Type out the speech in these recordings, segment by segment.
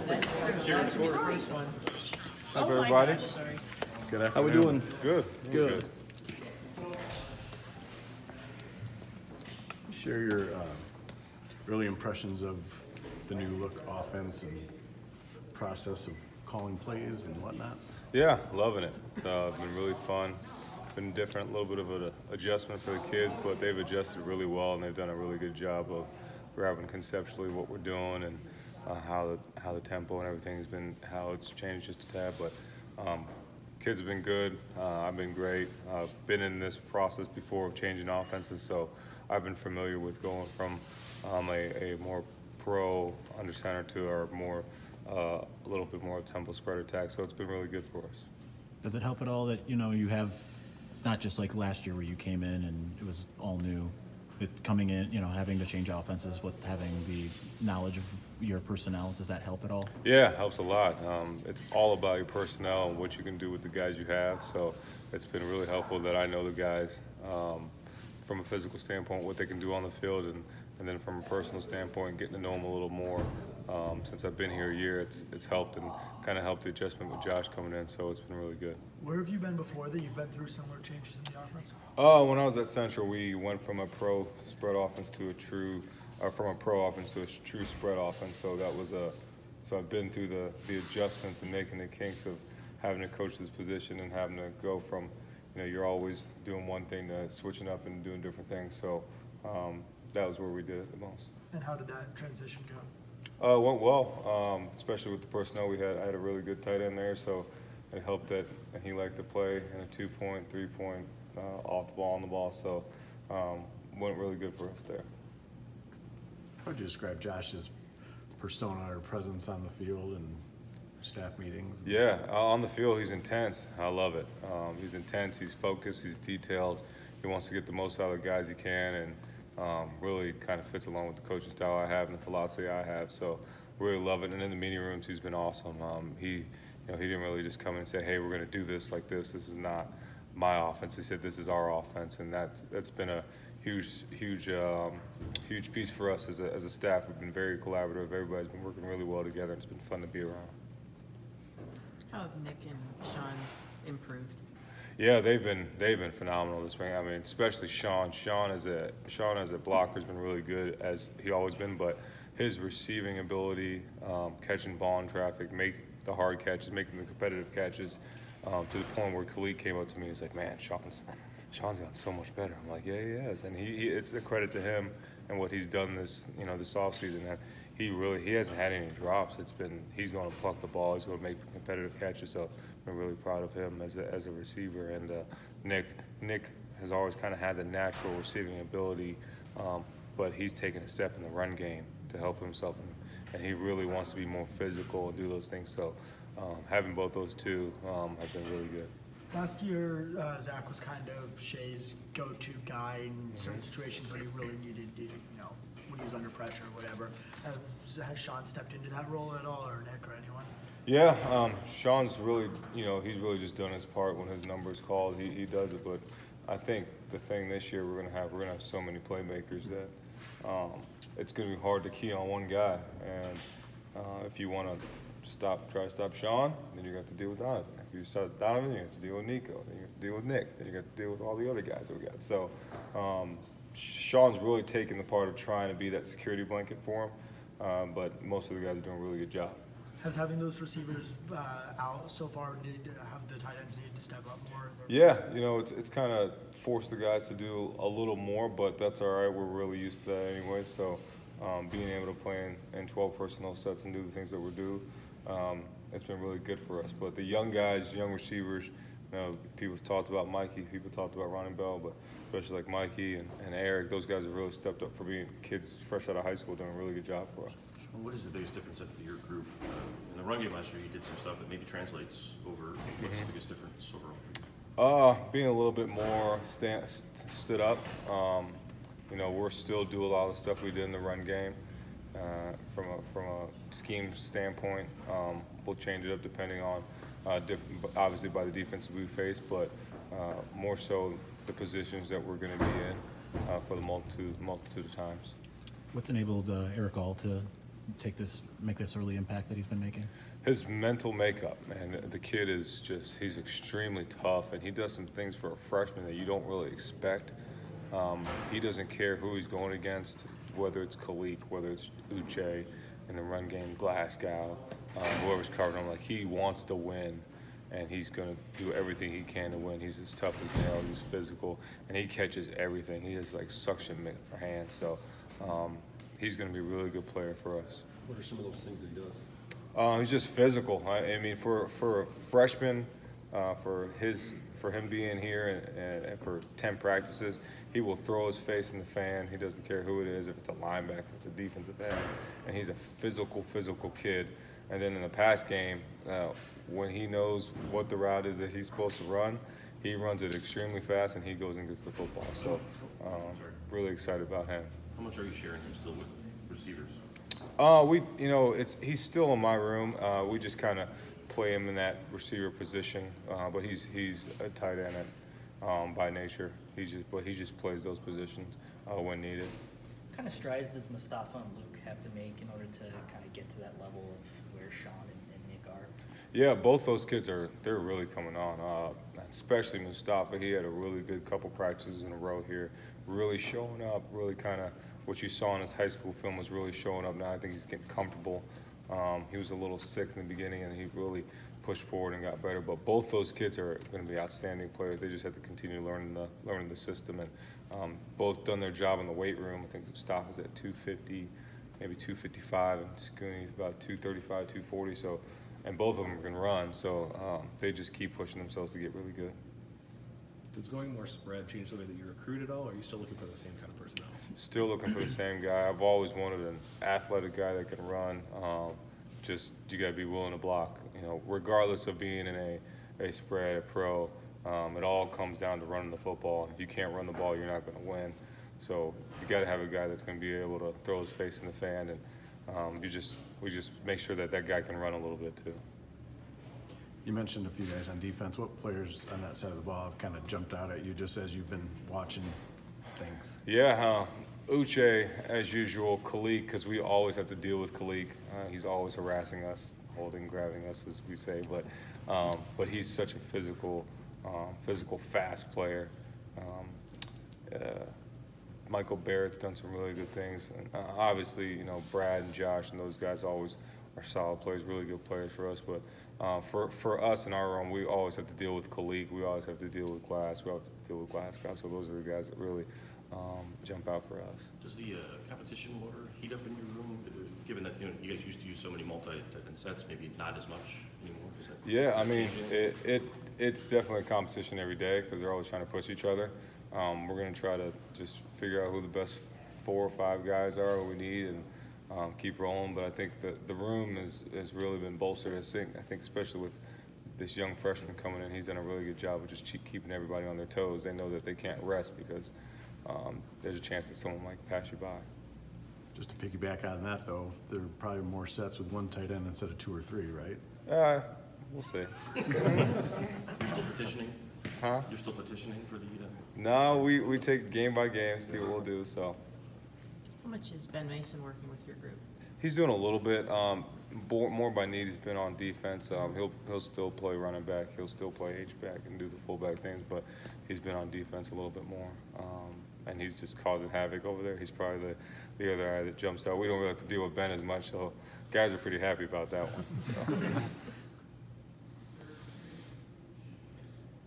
Sherrone Moore, first one. What's up, everybody? Good afternoon. How we doing? Good. Good. Share your early impressions of the new look offense and process of calling plays and whatnot. Yeah, loving it. It's been really fun. Been different, a little bit of an adjustment for the kids, but they've adjusted really well, and they've done a really good job of grabbing conceptually what we're doing and how the tempo and everything has been, how it's changed just a tad. But kids have been good. I've been great. I've been in this process before of changing offenses, so I've been familiar with going from a more pro under center to our more a little bit more tempo spread attack. So it's been really good for us. Does it help at all that you have? It's not just like last year where you came in and it was all new. With coming in, having to change offenses with having the knowledge of your personnel, does that help at all? Yeah, it helps a lot. It's all about your personnel and what you can do with the guys you have. So it's been really helpful that I know the guys from a physical standpoint, what they can do on the field, and then from a personal standpoint, getting to know them a little more. Since I've been here a year, it's helped and kind of helped the adjustment with Josh coming in, so it's been really good. Where have you been before that you've been through similar changes in the offense? When I was at Central, we went from a pro spread offense to a true, from a pro offense to a true spread offense. So that was so I've been through the adjustments and making the kinks of having to coach this position and having to go from, you're always doing one thing to switching up and doing different things. So that was where we did it the most. And how did that transition go? It went well, especially with the personnel we had. I had a really good tight end there, so it helped that he liked to play in a 2-point, 3-point, off the ball, on the ball. So went really good for us there. How would you describe Josh's persona or presence on the field and staff meetings? Yeah, on the field he's intense. I love it. He's intense, he's focused, he's detailed. He wants to get the most out of the guys he can, and really kind of fits along with the coaching style I have and the philosophy I have. So really love it. And in the meeting rooms, he's been awesome. He didn't really just come in and say, "Hey, we're going to do this like this. This is not my offense." He said, "This is our offense," and that's been a huge piece for us as a staff. We've been very collaborative. Everybody's been working really well together. It's been fun to be around. How have Nick and Sean improved? Yeah, they've been phenomenal this spring. I mean, especially Sean. Sean as a blocker has been really good, as he always been. But his receiving ability, catching ball in traffic, make the hard catches, making the competitive catches, to the point where Khalid came up to me. He's like, "Man, Sean's gotten so much better." I'm like, "Yeah, he has," and it's a credit to him and what he's done this offseason. And he hasn't had any drops. He's going to pluck the ball. He's going to make competitive catches. So I'm really proud of him as a receiver. And Nick has always kind of had the natural receiving ability, but he's taken a step in the run game to help himself, and he really wants to be more physical and do those things. So having both those two has been really good. Last year, Zach was kind of Shea's go-to guy in certain situations when he really needed to, when he was under pressure or whatever. Has Sean stepped into that role at all, or Nick or anyone? Yeah, Sean's really, he's really just done his part when his number is called. He does it, but I think the thing this year we're gonna have so many playmakers that it's gonna be hard to key on one guy. And if you want to try to stop Sean, then you got to deal with Donovan. If you start Donovan, you have to deal with Nico. Then you have to deal with Nick. Then you got to deal with all the other guys that we got. So Sean's really taken the part of trying to be that security blanket for him, but most of the guys are doing a really good job. Has having those receivers out so far have the tight ends needed to step up more? Yeah, it's kind of forced the guys to do a little more, but that's all right. We're really used to that anyway. So being able to play in 12 personnel sets and do the things that we do, it's been really good for us. But the young guys, young receivers, people talked about Mikey, people talked about Ronnie Bell, but especially like Mikey and Eric, those guys have really stepped up for being kids fresh out of high school, doing a really good job for us. What is the biggest difference for your group? In the run game last year, you did some stuff that maybe translates over. What's the biggest difference overall for you? Being a little bit more stood up. We're still do a lot of the stuff we did in the run game. From a scheme standpoint, we'll change it up depending on, obviously by the defense we face, but more so the positions that we're going to be in for the multitude of times. What's enabled Eric All to make this early impact that he's been making? His mental makeup, man, the kid is just, he's extremely tough, and he does some things for a freshman that you don't really expect. He doesn't care who he's going against, whether it's Kalik, whether it's Uche in the run game, Glasgow, whoever's covering him. Like, he wants to win, and he's going to do everything he can to win. He's as tough as nails, he's physical, and he catches everything. He has, like, suction mitt for hands, so he's going to be a really good player for us. What are some of those things that he does? He's just physical. I mean, for a freshman, for him being here and for 10 practices, he will throw his face in the fan. He doesn't care who it is, if it's a linebacker, if it's a defensive end, and he's a physical kid. And then in the pass game, when he knows what the route is that he's supposed to run, he runs it extremely fast, and he goes and gets the football. So, really excited about him. How much are you sharing him still with receivers? He's still in my room. We just kind of play him in that receiver position, but he's a tight end by nature. He just plays those positions when needed. What kind of strides does Mustafa and Luke have to make in order to kind of get to that level of where Sean and Nick are? Yeah, both those kids they're really coming on. Especially Mustafa. He had a really good couple practices in a row here, really showing up, really kind of what you saw in his high school film was really showing up now. I think he's getting comfortable. He was a little sick in the beginning, and he really pushed forward and got better. But both those kids are going to be outstanding players. They just have to continue learning the system, and both done their job in the weight room. I think Mustafa's at 250, maybe 255, and Scooney's about 235, 240. So, and both of them can run. So they just keep pushing themselves to get really good. Does going more spread change the way that you recruit at all, or are you still looking for the same kind of personnel? Still looking for the same guy. I've always wanted an athletic guy that can run. Just you got to be willing to block. Regardless of being in a spread, a pro, it all comes down to running the football. If you can't run the ball, you're not going to win. So you got to have a guy that's going to be able to throw his face in the fan, and we just make sure that guy can run a little bit too. You mentioned a few guys on defense. What players on that side of the ball have kind of jumped out at you just as you've been watching things? Yeah, Uche, as usual, Kalik, because we always have to deal with Kalik. He's always harassing us, holding, grabbing us, as we say. But he's such a physical, fast player. Michael Barrett's done some really good things. And, obviously, Brad and Josh and those guys always are solid players, really good players for us. But for us in our room, we always have to deal with Kalik. We always have to deal with Glass. We always have to deal with Glasgow. So those are the guys that really jump out for us. Does the competition motor heat up in your room, given that you guys used to use so many multi-tight-end sets, maybe not as much anymore? Yeah, I mean, it's definitely a competition every day because they're always trying to push each other. We're going to try to just figure out who the best 4 or 5 guys are, who we need, and keep rolling. But I think the room has really been bolstered. I think especially with this young freshman coming in, he's done a really good job of just keeping everybody on their toes. They know that they can't rest because there's a chance that someone might pass you by. Just to piggyback on that, though, there are probably more sets with 1 tight end instead of 2 or 3, right? We'll see. You're still petitioning? Huh? You're still petitioning for the No, we take game by game, see what we'll do. So. How much is Ben Mason working with your group? He's doing a little bit. More by need. He's been on defense. He'll still play running back. He'll still play H-back and do the fullback things, but he's been on defense a little bit more. And he's just causing havoc over there. He's probably the other guy that jumps out. We don't really have to deal with Ben as much, so guys are pretty happy about that one. So.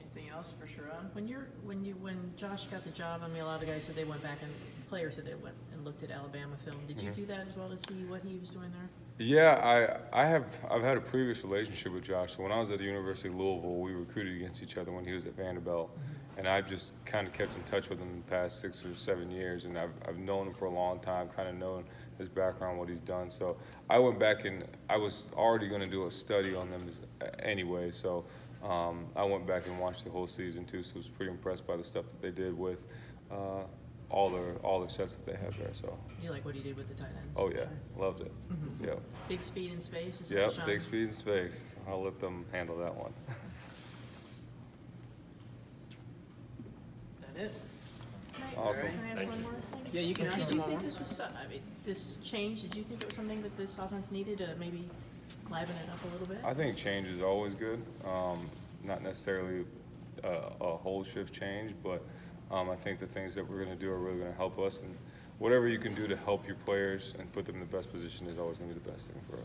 Anything else for Sherrone? When Josh got the job, I mean, a lot of guys said they went back and players said they went and looked at Alabama film. Did you do that as well to see what he was doing there? Yeah, I've had a previous relationship with Josh. So when I was at the University of Louisville, we recruited against each other when he was at Vanderbilt, and I just kind of kept in touch with him in the past 6 or 7 years, and I've known him for a long time, kind of known his background, what he's done. So I went back and I was already going to do a study on them anyway. So I went back and watched the whole season too. So I was pretty impressed by the stuff that they did with all the sets that they have there. So. Do you like what he did with the tight ends? Oh yeah, loved it. Mm-hmm. Yeah. Big speed in space. Is Yep, Sean? big speed and space. I'll let them handle that one. That it? Awesome. Can I ask one more thing? Yeah, you can ask Did you one think more. this was? I mean, this change, did you think it was something that this offense needed to maybe liven it up a little bit? I think change is always good. Not necessarily a whole shift change, but I think the things that we're going to do are really going to help us. And whatever you can do to help your players and put them in the best position is always going to be the best thing for us.